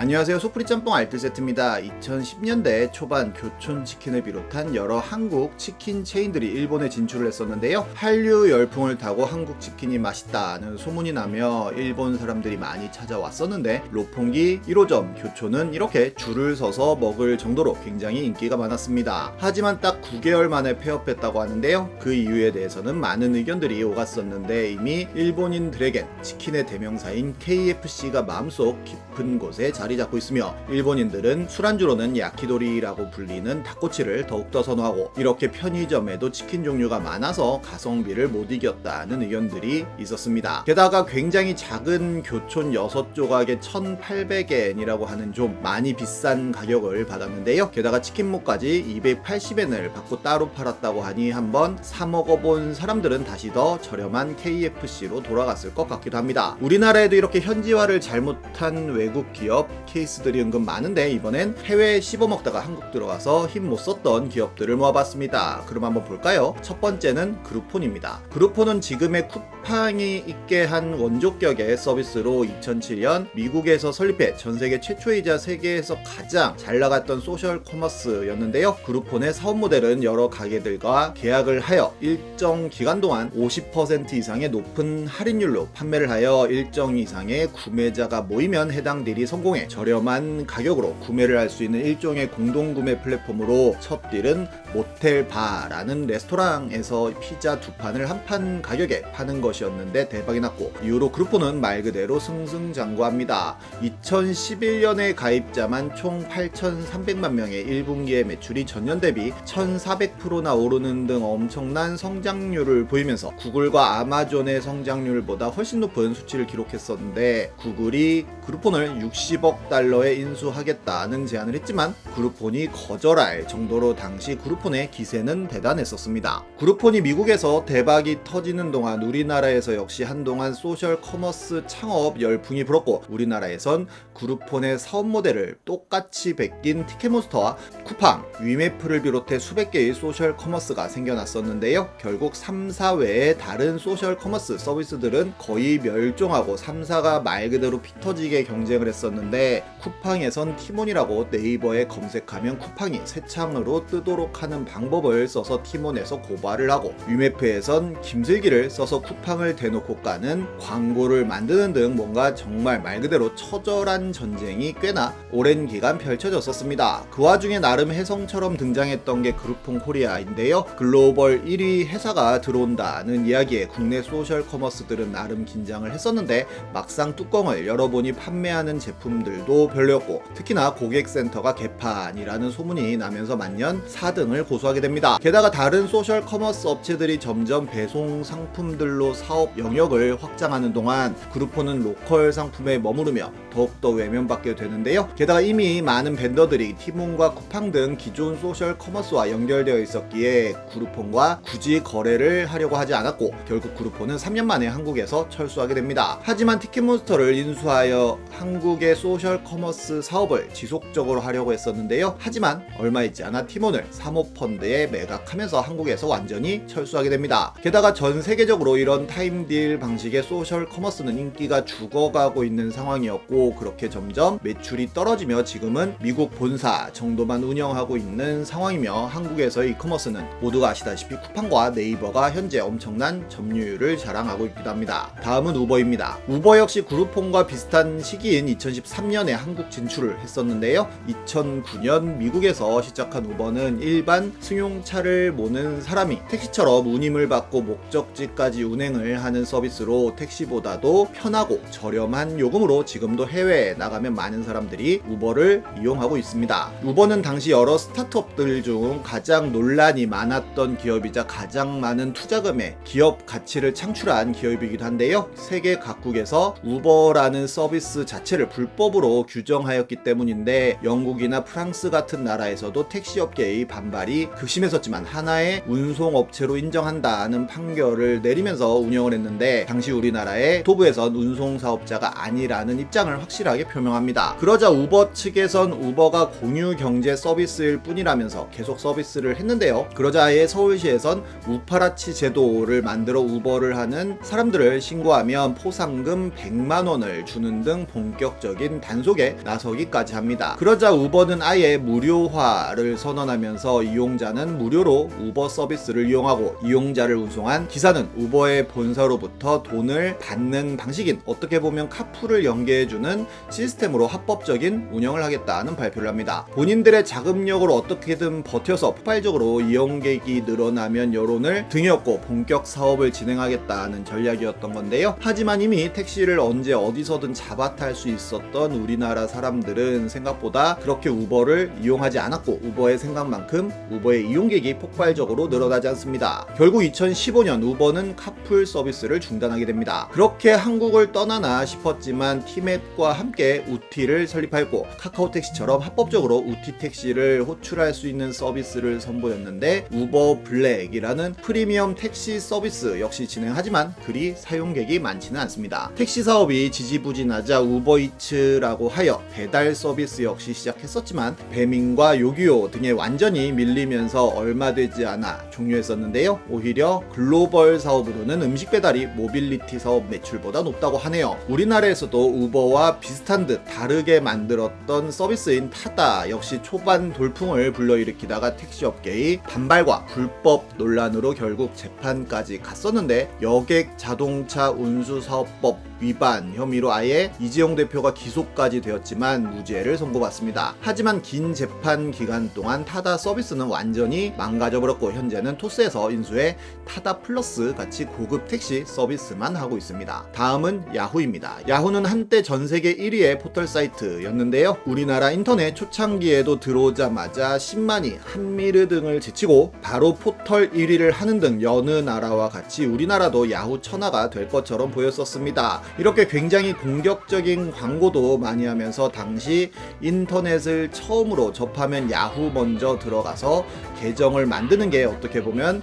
안녕하세요. 소프리 짬뽕 알뜰 세트입니다. 2010년대 초반 교촌치킨을 비롯한 여러 한국 치킨 체인들이 일본에 진출을 했었는데요. 한류 열풍을 타고 한국 치킨이 맛있다는 소문이 나며 일본 사람들이 많이 찾아왔었는데 로pongi 1호점 교촌은 이렇게 줄을 서서 먹을 정도로 굉장히 인기가 많았습니다. 하지만 딱 9개월 만에 폐업했다고 하는데요. 그 이유에 대해서는 많은 의견들이 오갔었는데 이미 일본인들에겐 치킨의 대명사인 KFC가 마음속 깊은 곳에 자리 잡고 있으며 일본인들은 술안주로는 야키도리라고 불리는 닭꼬치를 더욱더 선호하고 이렇게 편의점에도 치킨 종류가 많아서 가성비를 못 이겼다는 의견들이 있었습니다. 게다가 굉장히 작은 교촌 6조각에 1,800엔이라고 하는 좀 많이 비싼 가격을 받았는데요. 게다가 치킨무까지 280엔을 받고 따로 팔았다고 하니 한번 사 먹어본 사람들은 다시 더 저렴한 KFC로 돌아갔을 것 같기도 합니다. 우리나라에도 이렇게 현지화를 잘못한 외국 기업 케이스들이 은근 많은데 이번엔 해외에 씹어먹다가 한국 들어가서 힘 못 썼던 기업들을 모아봤습니다. 그럼 한번 볼까요? 첫 번째는 그루폰입니다. 그루폰은 지금의 쿠팡이 있게 한 원조격의 서비스로 2007년 미국에서 설립해 전세계 최초이자 세계에서 가장 잘 나갔던 소셜 커머스였는데요. 그루폰의 사업 모델은 여러 가게들과 계약을 하여 일정 기간 동안 50% 이상의 높은 할인율로 판매를 하여 일정 이상의 구매자가 모이면 해당 딜이 성공해 저렴한 가격으로 구매를 할 수 있는 일종의 공동구매 플랫폼으로 첫 딜은 모텔바라는 레스토랑에서 피자 2판을 한 판 가격에 파는 것이었는데 대박이 났고 이후로 그루폰은 말 그대로 승승장구합니다. 2011년에 가입자만 총 8,300만 명의 1분기의 매출이 전년 대비 1,400%나 오르는 등 엄청난 성장률을 보이면서 구글과 아마존의 성장률보다 훨씬 높은 수치를 기록했었는데 구글이 그루폰을 60억 달러에 인수하겠다는 제안을 했지만 그루폰이 거절할 정도로 당시 그루폰의 기세는 대단했었습니다. 그루폰이 미국에서 대박이 터지는 동안 우리나라에서 역시 한동안 소셜 커머스 창업 열풍이 불었고 우리나라에선 그루폰의 사업 모델을 똑같이 베낀 티켓몬스터와 쿠팡, 위메프를 비롯해 수백 개의 소셜 커머스가 생겨났었는데요. 결국 3사 외의 다른 소셜 커머스 서비스들은 거의 멸종하고 3사가 말 그대로 피 터지게 경쟁을 했었는데 쿠팡에선 티몬이라고 네이버에 검색하면 쿠팡이 새 창으로 뜨도록 하는 방법을 써서 티몬에서 고발을 하고 위메프에선 김슬기를 써서 쿠팡을 대놓고 까는 광고를 만드는 등 뭔가 정말 말 그대로 처절한 전쟁이 꽤나 오랜 기간 펼쳐졌었습니다. 그 와중에 나름 혜성처럼 등장했던 게 그루폰 코리아인데요. 글로벌 1위 회사가 들어온다는 이야기에 국내 소셜 커머스들은 나름 긴장을 했었는데 막상 뚜껑을 열어보니 판매하는 제품들도 별로였고 특히나 고객센터가 개판이라는 소문이 나면서 만년 4등을 고수하게 됩니다. 게다가 다른 소셜 커머스 업체들이 점점 배송 상품들로 사업 영역을 확장하는 동안 그루폰은 로컬 상품에 머무르며 더욱더 외면받게 되는데요. 게다가 이미 많은 벤더들이 티몬과 쿠팡 등 기존 소셜 커머스와 연결되어 있었기에 그루폰과 굳이 거래를 하려고 하지 않았고 결국 그루폰은 3년 만에 한국에서 철수하게 됩니다. 하지만 티켓몬스터를 인수하여 한국의 소셜 커머스 사업을 지속적으로 하려고 했었는데요. 하지만 얼마 있지 않아 티몬을 사모펀드에 매각하면서 한국에서 완전히 철수하게 됩니다. 게다가 전 세계적으로 이런 타임딜 방식의 소셜 커머스는 인기가 죽어가고 있는 상황이었고 그렇게 점점 매출이 떨어지며 지금은 미국 본사 정도만 운영하고 있는 상황이며 한국에서의 이커머스는 모두가 아시다시피 쿠팡과 네이버가 현재 엄청난 점유율을 자랑하고 있기도 합니다. 다음은 우버입니다. 우버 역시 그루폰과 비슷한 시기인 2013년에 한국 진출을 했었는데요. 2009년 미국에서 시작한 우버는 일반 승용차를 모는 사람이 택시처럼 운임을 받고 목적지까지 운행을 하는 서비스로 택시보다도 편하고 저렴한 요금으로 지금도 해외에 나가면 많은 사람들이 우버를 이용하고 있습니다. 우버는 당시 여러 스타트업들 중 가장 논란이 많았던 기업이자 가장 많은 투자금의 기업 가치를 창출한 기업이기도 한데요. 세계 각국에서 우버라는 서비스 자체를 불법으로 규정하였기 때문인데 영국이나 프랑스 같은 나라에서도 택시업계의 반발이 극심했었지만 하나의 운송업체로 인정한다는 판결을 내리면서 운영을 했는데 당시 우리나라의 토부에선 운송사업자가 아니라는 입장을 확실하게 표명합니다. 그러자 우버 측에선 우버가 공유 경제 서비스일 뿐이라면서 계속 서비스를 했는데요. 그러자 아예 서울시에선 우파라치 제도를 만들어 우버를 하는 사람들을 신고하면 포상금 100만 원을 주는 등 본격적인 단속에 나서기까지 합니다. 그러자 우버는 아예 무료화를 선언하면서 이용자는 무료로 우버 서비스를 이용하고 이용자를 운송한 기사는 우버의 본사로부터 돈을 받는 방식인 어떻게 보면 카풀을 연계해주는 시스템으로 합법적인 운영을 하겠다는 발표를 합니다. 본인들의 자금력으로 어떻게든 버텨서 폭발적으로 이용객이 늘어나면 여론을 등에 업고 본격 사업을 진행하겠다는 전략이었던 건데요. 하지만 이미 택시를 언제 어디서든 잡아탈 수 있었던 우리나라 사람들은 생각보다 그렇게 우버를 이용하지 않았고 우버의 생각만큼 우버의 이용객이 폭발적으로 늘어나지 않습니다. 결국 2015년 우버는 카풀 서비스를 중단하게 됩니다. 그렇게 한국을 떠나나 싶었지만 티맵과 함께 우티를 설립하였고 카카오택시처럼 합법적으로 우티 택시를 호출할 수 있는 서비스를 선보였는데 우버 블랙이라는 프리미엄 택시 서비스 역시 진행하지만 그리 사용객이 많지는 않습니다. 택시 사업이 지지부진하자 우버이츠라고 하여 배달 서비스 역시 시작했었지만 배민과 요기요 등에 완전히 밀리면서 얼마 되지 않아 종료했었는데요. 오히려 글로벌 사업으로는 음식 배달이 모빌리티 사업 매출보다 높다고 하네요. 우리나라에서도 우버와 비슷한 듯 다르게 만들었던 서비스인 타다 역시 초반 돌풍을 불러일으키다가 택시업계의 반발과 불법 논란으로 결국 재판까지 갔었는데 여객 자동차 운수사업법 위반 혐의로 아예 이재용 대표가 기소까지 되었지만 무죄를 선고받습니다. 하지만 긴 재판 기간 동안 타다 서비스는 완전히 망가져버렸고 현재는 토스에서 인수해 타다 플러스 같이 고급 택시 서비스만 하고 있습니다. 다음은 야후입니다. 야후는 한때 전세계 1위의 포털 사이트였는데요. 우리나라 인터넷 초창기에도 들어오자마자 10만이 한미르 등을 제치고 바로 포털 1위를 하는 등 여느 나라와 같이 우리나라도 야후 천하가 될 것처럼 보였었습니다. 이렇게 굉장히 공격적인 광고도 많이 하면서 당시 인터넷을 처음으로 접하면 야후 먼저 들어가서 계정을 만드는 게 어떻게 보면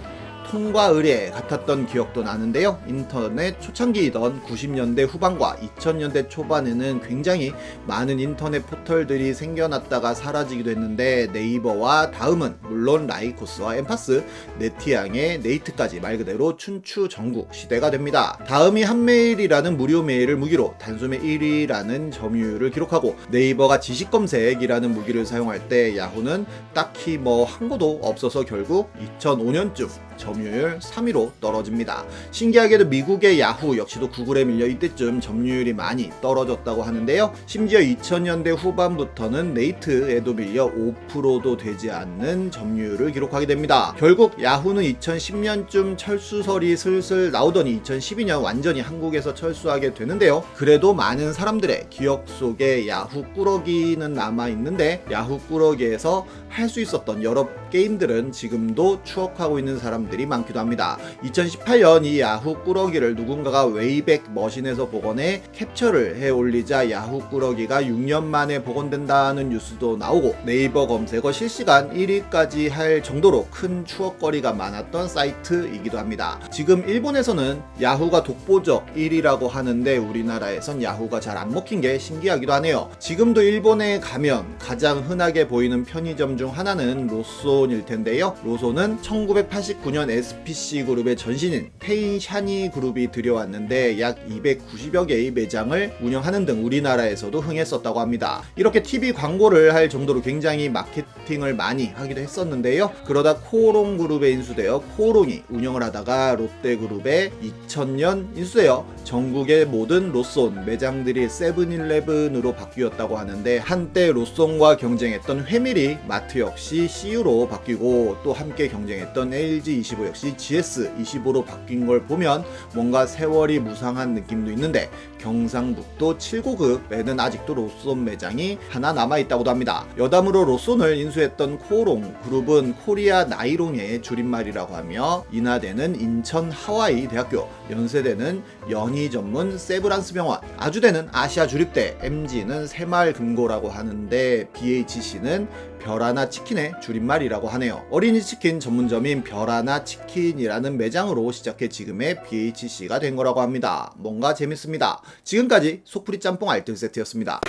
통과 의례 같았던 기억도 나는데요. 인터넷 초창기이던 90년대 후반과 2000년대 초반에는 굉장히 많은 인터넷 포털들이 생겨났다가 사라지기도 했는데 네이버와 다음은 물론 라이코스와 엠파스, 네티양의 네이트까지 말 그대로 춘추전국 시대가 됩니다. 다음이 한메일이라는 무료 메일을 무기로 단숨에 1위라는 점유율을 기록하고 네이버가 지식검색이라는 무기를 사용할 때 야후는 딱히 뭐 한 것도 없어서 결국 2005년쯤 점유율 3위로 떨어집니다. 신기하게도 미국의 야후 역시도 구글에 밀려 이때쯤 점유율이 많이 떨어졌다고 하는데요. 심지어 2000년대 후반부터는 네이트에도 밀려 5%도 되지 않는 점유율을 기록하게 됩니다. 결국 야후는 2010년쯤 철수설이 슬슬 나오더니 2012년 완전히 한국에서 철수하게 되는데요. 그래도 많은 사람들의 기억 속에 야후 꾸러기는 남아있는데 야후 꾸러기에서 할 수 있었던 여러 게임들은 지금도 추억하고 있는 사람들이 많기도 합니다. 2018년 이 야후 꾸러기를 누군가가 웨이백 머신에서 복원해 캡처를 해 올리자 야후 꾸러기가 6년 만에 복원된다는 뉴스도 나오고 네이버 검색어 실시간 1위까지 할 정도로 큰 추억거리가 많았던 사이트이기도 합니다. 지금 일본에서는 야후가 독보적 1위라고 하는데 우리나라에선 야후가 잘 안 먹힌 게 신기하기도 하네요. 지금도 일본에 가면 가장 흔하게 보이는 편의점 중 하나는 로손일 텐데요. 로손은 1989년 SPC 그룹의 전신인 테인샤니 그룹이 들여왔는데 약 290여 개의 매장을 운영하는 등 우리나라에서도 흥했었다고 합니다. 이렇게 TV 광고를 할 정도로 굉장히 마케팅을 많이 하기도 했었는데요. 그러다 코오롱 그룹에 인수되어 코오롱이 운영을 하다가 롯데그룹에 2000년 인수되어 전국의 모든 로손 매장들이 세븐일레븐으로 바뀌었다고 하는데 한때 로손과 경쟁했던 회밀이 마트 역시 CU로 바뀌고 또 함께 경쟁했던 LG25 역시 GS25로 바뀐 걸 보면 뭔가 세월이 무상한 느낌도 있는데 경상북도 7고급에는 아직도 로손 매장이 하나 남아있다고도 합니다. 여담으로 로손을 인수했던 코오롱 그룹은 코리아 나이롱의 줄임말이라고 하며 인하대는 인천 하와이 대학교, 연세대는 연희 전문 세브란스 병원, 아주대는 아시아 주립대, MG는 새마을금고라고 하는데 BHC는 별하나 치킨의 줄임말이라고 하네요. 어린이 치킨 전문점인 별하나 치킨이라는 매장으로 시작해 지금의 BHC가 된 거라고 합니다. 뭔가 재밌습니다. 지금까지 속풀이 짬뽕 알뜰 세트였습니다.